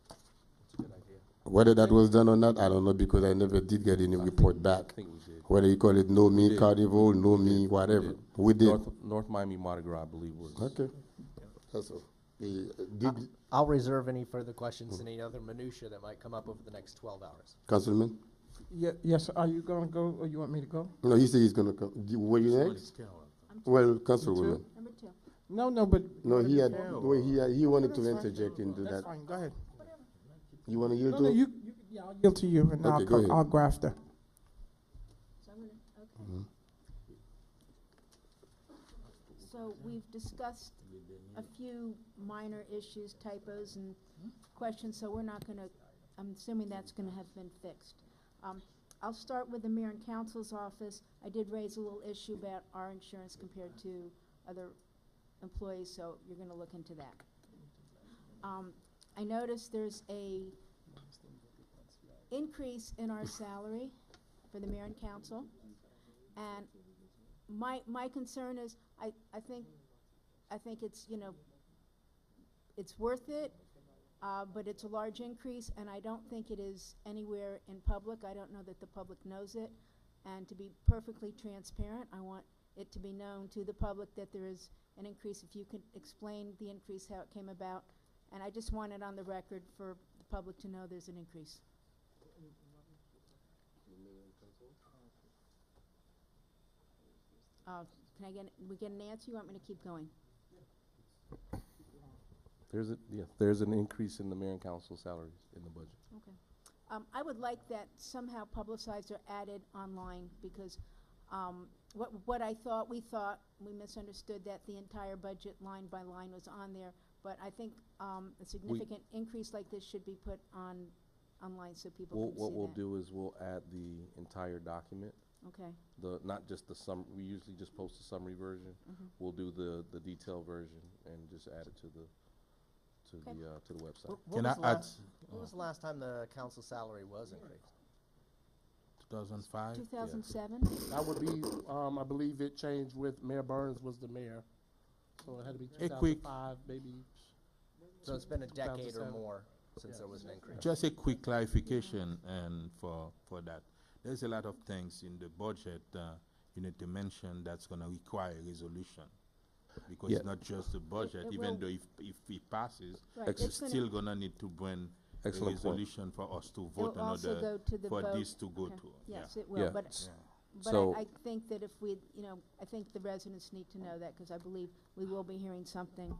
That's a good idea. Whether that was done or not, I don't know, because I never did get any report back. I think we did. Whether you call it No Me did. Carnival, No Me, whatever. We did. North Miami Mardi Gras, I believe, was. Okay. That's all. Did I'll reserve any further questions, any other minutia that might come up over the next 12 hours. Councilman? Yes, are you gonna go, or you want me to go? No, he said he's gonna come. Were you next? Well, Councilwoman. Number 2. No, but. No, he had, he wanted to That's fine. interject into That's that. fine, go ahead. You wanna yield No, to no, him? yeah, I'll yield to you, and Okay, go ahead. I'll go after. So I'm gonna, okay. So we've discussed a few minor issues, typos and questions, so we're not gonna, I'm assuming that's gonna have been fixed. I'll start with the mayor and council's office. I did raise a little issue about our insurance compared to other employees, so you're gonna look into that. I noticed there's a increase in our salary for the mayor and council. And my concern is, I think it's, you know, it's worth it, but it's a large increase, and I don't think it is anywhere in public. I don't know that the public knows it. And to be perfectly transparent, I want it to be known to the public that there is an increase. If you could explain the increase, how it came about. And I just want it on the record for the public to know there's an increase. Can I we get an answer? You want me to keep going? There's an increase in the mayor and council salaries in the budget. Okay. I would like that somehow publicized or added online, because what we misunderstood that the entire budget line by line was on there, but I think a significant increase like this should be put online so people can see that. What we'll do is we'll add the entire document. Okay. Not just the we usually just post the summary version. We'll do the detailed version and just add it to the website. Can I add? When was the last time the council salary was increased? 2005? 2007? That would be, I believe it changed with Mayor Burns was the mayor. So it had to be A quick- 2005, maybe. So it's been a decade or 2007. more since there was an increase. Just a quick clarification and for that. There's a lot of things in the budget you need to mention that's going to require resolution. Because it's not just the budget, it even will- though if it passes, Right, it's it's gonna- still going to need to bring a Excellent point. resolution for us to It vote will on also go to the for vote. this to go Okay. to. Yes, it Yeah. will, but So- I think that if we, you know, I think the residents need to know that, because I believe we will be hearing something.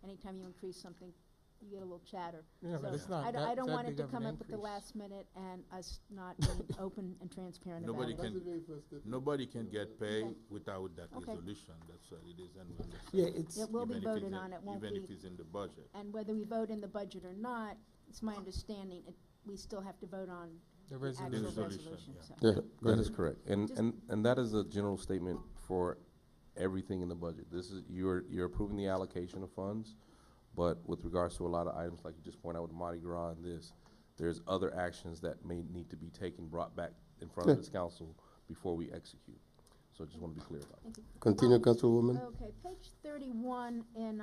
Anytime you increase something, you get a little chatter. Yeah, but So it's not I that don't want it big to of an come up at the increase. last minute and us not being open and transparent about Nobody it. nobody can get paid Okay. without that Okay. resolution. That's what it is. And we understand Yeah, that. it's. It will be Even if it's voted in- on, it won't Even if be, it's in the budget. and whether we vote in the budget or not, it's my understanding, we still have to vote on The the actual resolution. resolution, yeah. so. Yeah, go That ahead. is correct. And that is a general statement for everything in the budget. This is, you're approving the allocation of funds, but with regards to a lot of items, like you just pointed out with Mardi Gras and this, there's other actions that may need to be taken, brought back in front of Yeah. this council before we execute. So I just want to be clear about it. Thank you. Continue, Councilwoman. Okay, page 31 in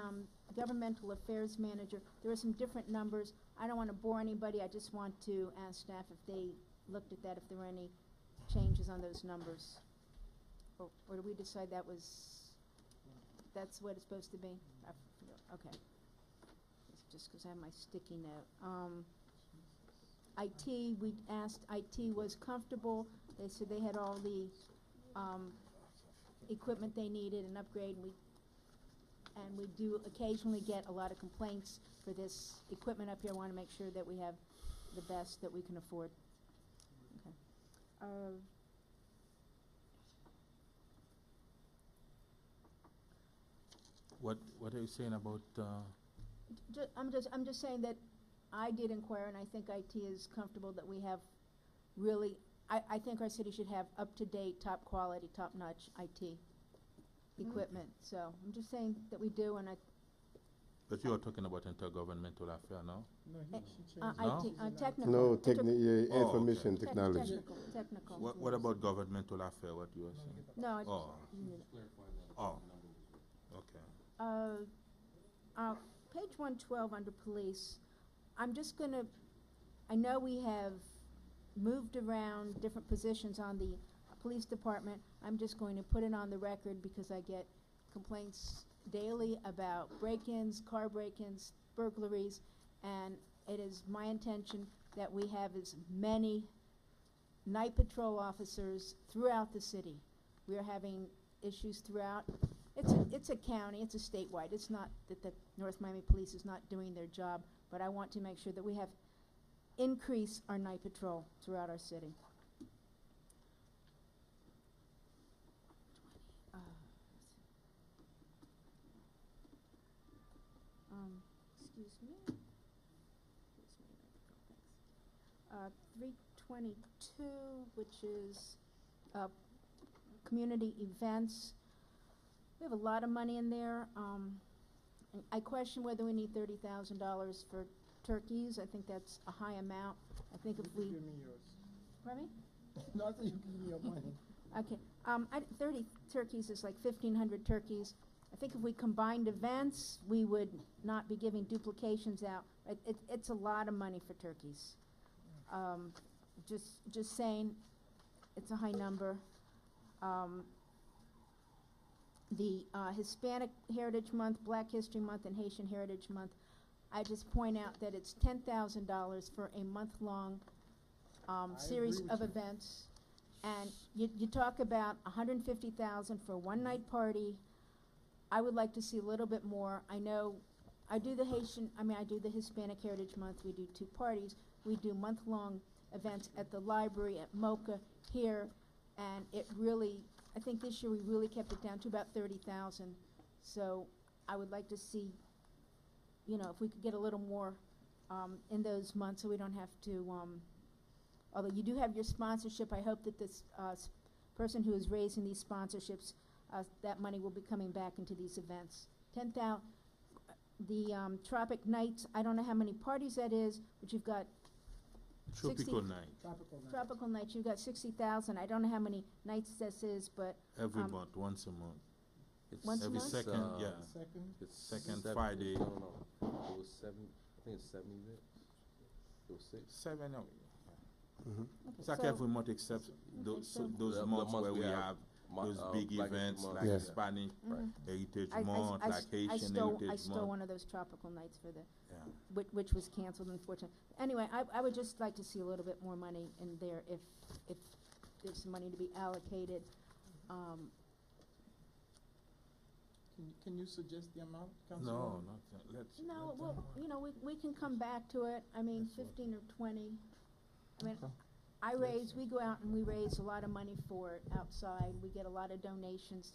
Governmental Affairs Manager, there are some different numbers. I don't want to bore anybody, I just want to ask staff if they looked at that, if there were any changes on those numbers. Or did we decide that's what it's supposed to be? I forgot. Okay. It's just because I have my sticky note. IT, we asked, IT was comfortable. They said they had all the equipment they needed and upgrade. And we do occasionally get a lot of complaints for this equipment up here. I want to make sure that we have the best that we can afford. Okay. What are you saying about? I'm just saying that I did inquire, and I think IT is comfortable that we have really, I think our city should have up-to-date, top-quality, top-notch IT equipment. So I'm just saying that we do, and But you are talking about intergovernmental affair, no? IT, No? technical. No, Oh, information okay. technology. Technical. What about governmental affair, what you are saying? No, it's, Oh, oh, okay. page 112 under police, I'm just gonna, I know we have moved around different positions on the police department. I'm just going to put it on the record because I get complaints daily about break-ins, car break-ins, burglaries, and it is my intention that we have as many night patrol officers throughout the city. We are having issues throughout. It's a county, it's a statewide. It's not that the North Miami Police is not doing their job, but I want to make sure that we have increase our night patrol throughout our city. Excuse me. 322, which is community events. We have a lot of money in there. I question whether we need $30,000 for turkeys. I think that's a high amount. I think if we. Give me yours. Pardon me? Not that you give me your money. Okay, 30 turkeys is like 1,500 turkeys. I think if we combined events, we would not be giving duplications out. It's a lot of money for turkeys. Just saying, it's a high number. The Hispanic Heritage Month, Black History Month, and Haitian Heritage Month, I just point out that it's $10,000 for a month-long series of events. And you talk about $150,000 for a one-night party. I would like to see a little bit more. I know I do the Hispanic Heritage Month. We do 2 parties. We do month-long events at the library, at MoCA, here, and it really, I think this year we really kept it down to about 30,000. So I would like to see, you know, if we could get a little more in those months so we don't have to, although you do have your sponsorship, I hope that this person who is raising these sponsorships, that money will be coming back into these events. 10,000, the Tropic Nights, I don't know how many parties that is, but you've got Tropical night, Tropical Nights, you've got 60,000. I don't know how many nights this is, but every month, once a month. It's Once a every month? second, yeah. It's Second 7 Friday. No. It was 7, I think it's 7 events. It was 6. 7, no. okay, It's like so every month except those so- those The months months where we we have have those big Black History events Month. like Yeah. Hispanic Heritage Month, like I Haitian stole Heritage Month. one of those Tropical Nights for the, Yeah. which was canceled, unfortunately. Anyway, I would just like to see a little bit more money in there if there's some money to be allocated. Can you suggest the amount, No, Councilwoman? not that. Let's. No, let well, them- you know, we can come back to it. I mean, 15 or 20. I mean, Okay. we go out and we raise a lot of money for it outside. We get a lot of donations.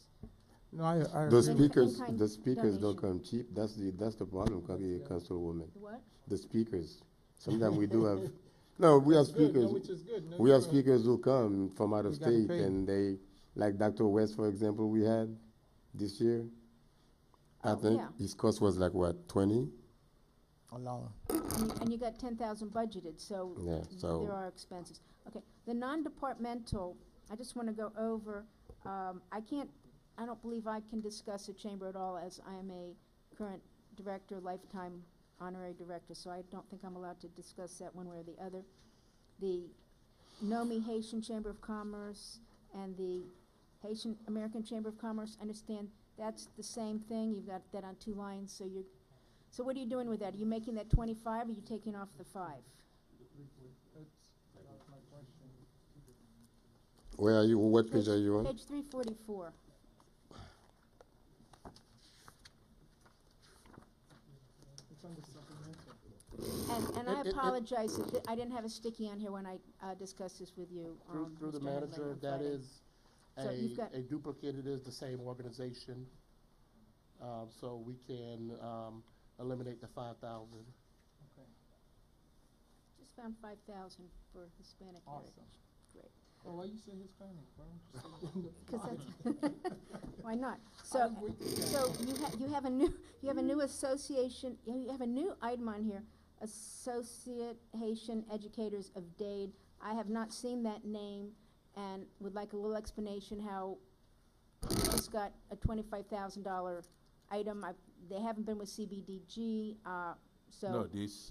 No, I The agree. In-kind speakers don't donation. come cheap. That's the problem, Councilwoman. The what? The speakers. Sometimes we do have, no, we have It's good, no, speakers. which is good. No, We have you're right. speakers who come from out of We gotta state pay. and they, like Dr. West, for example, we had this year. I Oh, think yeah. his cost was like what, 20? Alone. And you got 10,000 budgeted, so Yeah, so- there are expenses. Okay, the non-departmental, I just want to go over, I don't believe I can discuss the chamber at all as I am a current director, lifetime honorary director, so I don't think I'm allowed to discuss that one way or the other. The NOMI Haitian Chamber of Commerce and the Haitian American Chamber of Commerce, I understand that's the same thing, you've got that on 2 lines, so what are you doing with that? Are you making that 25 or are you taking off the 5? That's my question. Where are you, what page are you on? Page 344. It's on the supplemental. And I apologize that I didn't have a sticky on here when I discussed this with you. Through the Mr. Henley, manager, on that Friday. is So you've got- a duplicate, it is the same organization. So we can eliminate the 5,000. Just found 5,000 for Hispanic Heritage. Awesome. Great. Oh, why you say Hispanic? Why don't you say 'Cause that's, why not? So, you have a new association, you have a new item on here, Associate Haitian Educators of Dade. I have not seen that name and would like a little explanation how it's got a $25,000 item. They haven't been with CBDG, so. No, this,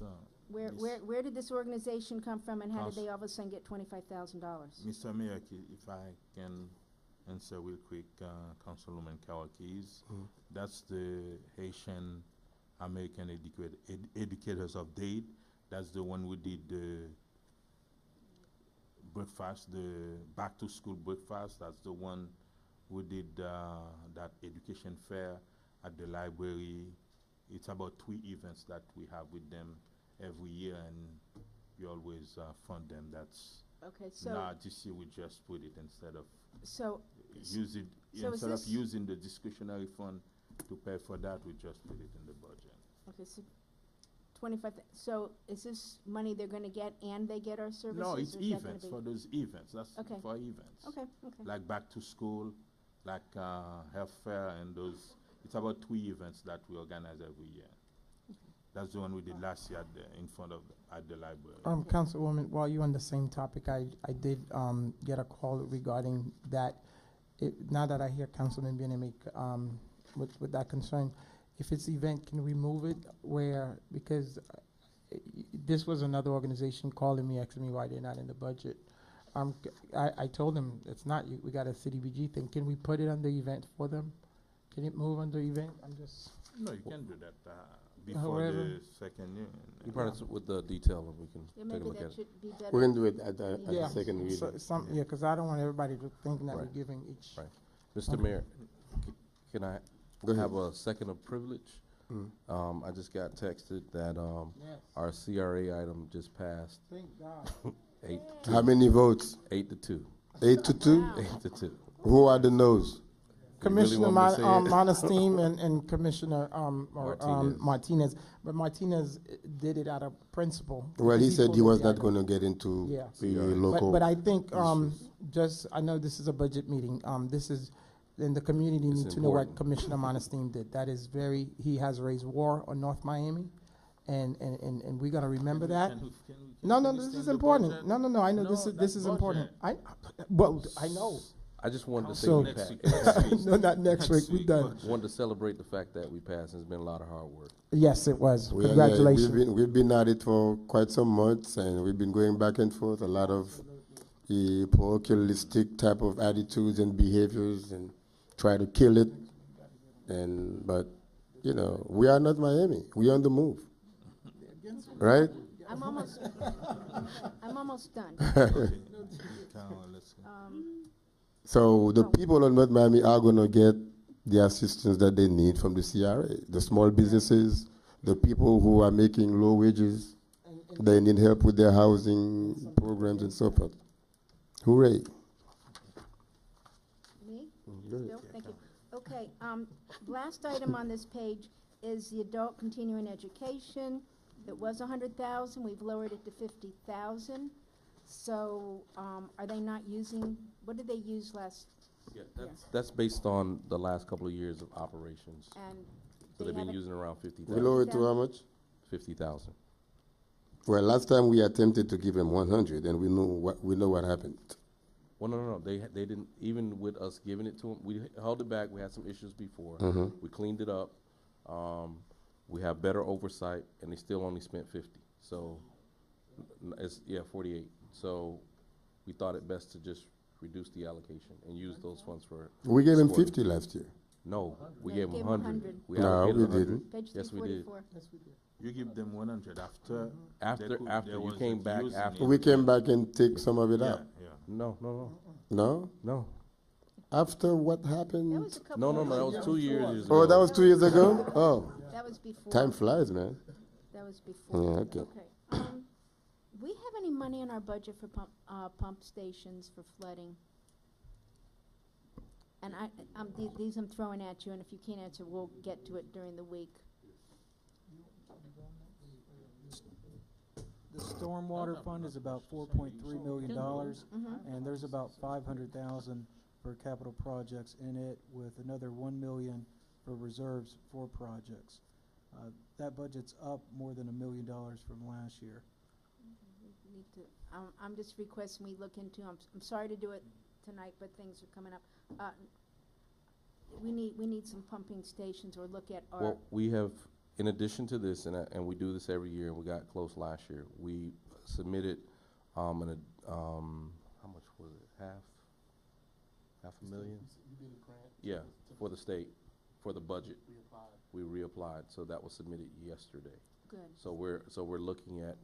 Where did this organization come from, and how did Council- they all of a sudden get $25,000? Mr. Mayor, if I can answer real quick, Councilwoman Carol Keys, that's the Haitian American Educators of Dade. That's the one who did the breakfast, the back to school breakfast. That's the one who did that education fair at the library. It's about 3 events that we have with them every year, and we always fund them. That's Okay, so, now this year we just put it instead of so, use it so is instead of this- using the discretionary fund to pay for that. We just put it in the budget. okay, so 25, so is this money they're gonna get and they get our services? No, or it's is that gonna events be- for those events. That's Okay. for events. Okay, okay. Like back to school, like health fair, and those. It's about 3 events that we organize every year. That's the one we did last year in front of at the library. Councilwoman, while you're on the same topic, I did get a call regarding that. Now that I hear Councilman Biene make with that concern, if it's event, can we move it where, because this was another organization calling me, asking me why they're not in the budget. I told them it's not, we got a CDBG thing. Can we put it on the event for them? Can it move on the event? I'm just. No, you can do that before However- the second year. You brought us with the detail, and we can Yeah, take a maybe look at that it. should be better. We can do it at the Yeah, second reading. yeah, because I don't want everybody to think that we're Right. giving each. Right. Mr. Okay. Mayor, can I Go ahead. have a second of privilege? I just got texted that Yes. our CRA item just passed Thank God. 8 How many votes? 8-2. 8-2? Wow. 8-2. Who are the no's? Commissioner want me to say it? Monestein and Commissioner Martinez. Martinez, but Martinez did it out of principle. Well, he because said pulled he up was the not item. going to get into Yeah. the CRA. local. But I think I know this is a budget meeting. This is, and the community It's needs to know what important. Commissioner Monestein did. That is he has raised war on North Miami, and we gotta remember that. No, this is important. No, I know this is important. I know. I just wanted to say So- we Next passed. week. No, not next week. We're done. Wanted to celebrate the fact that we passed. It's been a lot of hard work. Yes, it was. We are- Congratulations. we've been at it for quite some months, and we've been going back and forth. A lot of parochialistic type of attitudes and behaviors, and try to kill it. But we are not Miami. We are on the move, right? I'm almost done. Let's go. So the people of North Miami are going to get the assistance that they need from the CRA. The small businesses, the people who are making low wages, they need help with their housing programs and so forth. Hooray. Me? Go ahead. Bill, thank you. Okay, last item on this page is the adult continuing education. It was 100,000, we've lowered it to 50,000. So, are they not using, what did they use last, Yeah, that's based on the last couple of years of operations. and So they they've been haven't, using around We 50,000. lowered to how much? 50,000. Well, last time we attempted to give them 100, and we know what happened. Well, no. They didn't, even with us giving it to them, we held it back. We had some issues before. Mhm. We cleaned it up. We have better oversight, and they still only spent 50. So, it's 48. So, we thought it best to just reduce the allocation and use those funds for. We gave them supporting. 50 last year. No, we No, gave you them gave 'em 100. 100. We No, allocated we 100. didn't. page Yes, we did. 344. You give them 100 after. After they you wasn't came back using after. it. We came back and take some of it Yeah, out. yeah. No. No? After what That happened? was a couple No, years that ago. was 2 years ago. Oh, that was 2 years ago? Oh, That was before. time flies, man. That was before. Yeah, okay. We have any money in our budget for pump stations for flooding? And these I'm throwing at you, and if you can't answer, we'll get to it during the week. The stormwater fund is about $4.3 million, Mhm. and there's about 500,000 for capital projects in it, with another 1 million for reserves for projects. That budget's up more than $1 million from last year. We need to, I'm just requesting we look into, I'm sorry to do it tonight, but things are coming up. We need some pumping stations, or look at our. Well, we have, in addition to this, and we do this every year, and we got close last year, we submitted, how much was it, half a million? You did a grant? Yeah, for the state, for the budget. We reapplied, so that was submitted yesterday. Good. So we're looking at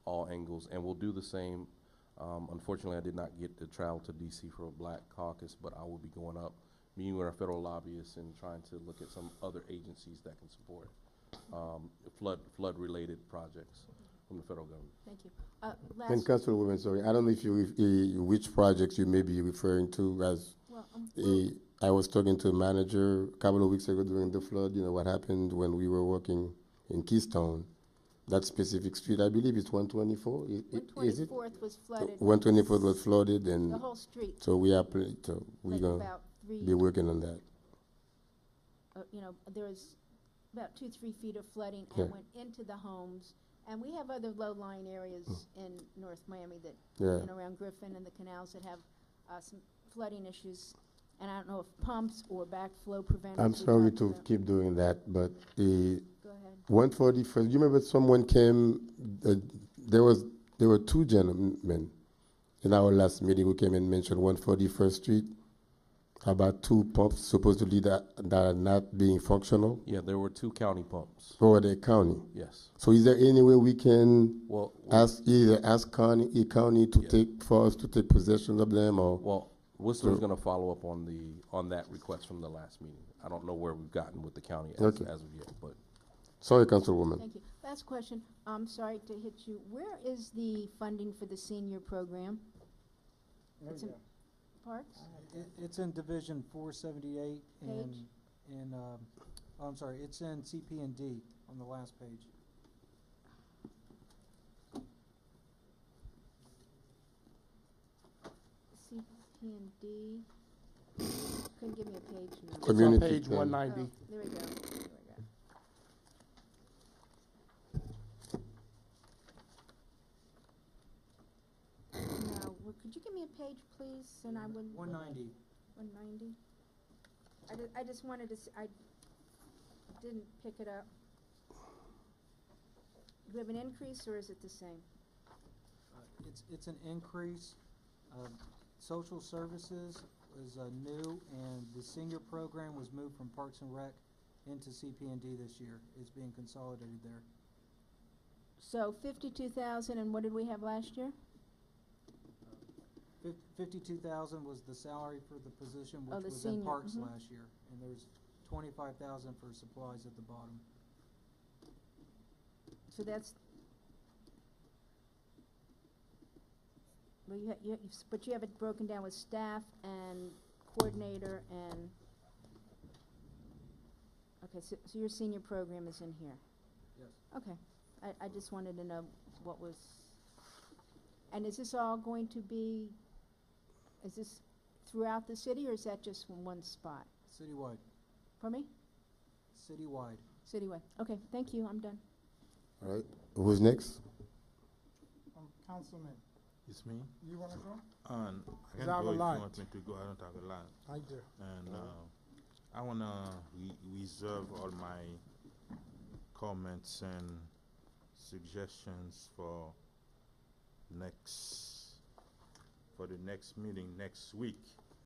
all angles, and we'll do the same. Unfortunately, I did not get to travel to DC for a Black Caucus, but I will be going up, meeting with our federal lobbyists and trying to look at some other agencies that can support flood-related projects from the federal government. Thank you. And Last, Councilwoman, sorry, I don't know if you, which projects you may be referring to as, well, I was talking to a manager a couple of weeks ago during the flood, what happened when we were working in Keystone. That specific street, I believe it's 124, is it? 124th was flooded. 124th was flooded, The and whole street, so we're like gonna about be working on that. there was about 2-3 feet of flooding Yeah. and went into the homes. And we have other low-lying areas in North Miami that, Yeah. around Griffin and the canals that have some flooding issues. And I don't know if pumps or backflow preventers. I'm we sorry talked to about. keep doing that, but Go ahead. 141st, you remember someone came, there were two gentlemen in our last meeting who came and mentioned 141st Street, about two pumps supposedly that are not being functional Yeah, there were 2 county pumps. for the county. Yes. So is there any way we can Well, ask county to for us to take possession of them, or? Well, Whistler's going to follow up on that request from the last meeting. I don't know where we've gotten with the county as of yet, but Sorry, Councilwoman. Thank you. Last question. I'm sorry to hit you. Where is the funding for the senior program? It's in Parks? It's in Division 478 Page? I'm sorry, it's in CP&D on the last page. CP&D. Couldn't give me a page number. It's on Community page plan. 190. Oh, there we go. There we go. No, could you give me a page, please, and I would. 190. 190? I just wanted to, I didn't pick it up. Do we have an increase, or is it the same? It's an increase. Social services is new, and the senior program was moved from Parks and Rec into CP&D this year. It's being consolidated there. So 52,000, and what did we have last year? 52,000 was the salary for the position, Oh, which the was in senior, Parks mhm. last year, and there's 25,000 for supplies at the bottom. So that's, well, but you have it broken down with staff and coordinator and, okay, so your senior program is in here? Yes. Okay, I just wanted to know what was, and is this all going to be, is this throughout the city, or is that just from one spot? Citywide. Pardon me? Citywide. Citywide. Okay, thank you, I'm done. All right, who's next? Councilman, It's me. you wanna go? I Is can that go a if you lot? want me to go. I don't have a lot. I do. And I want to reserve all my comments and suggestions for the next meeting next week.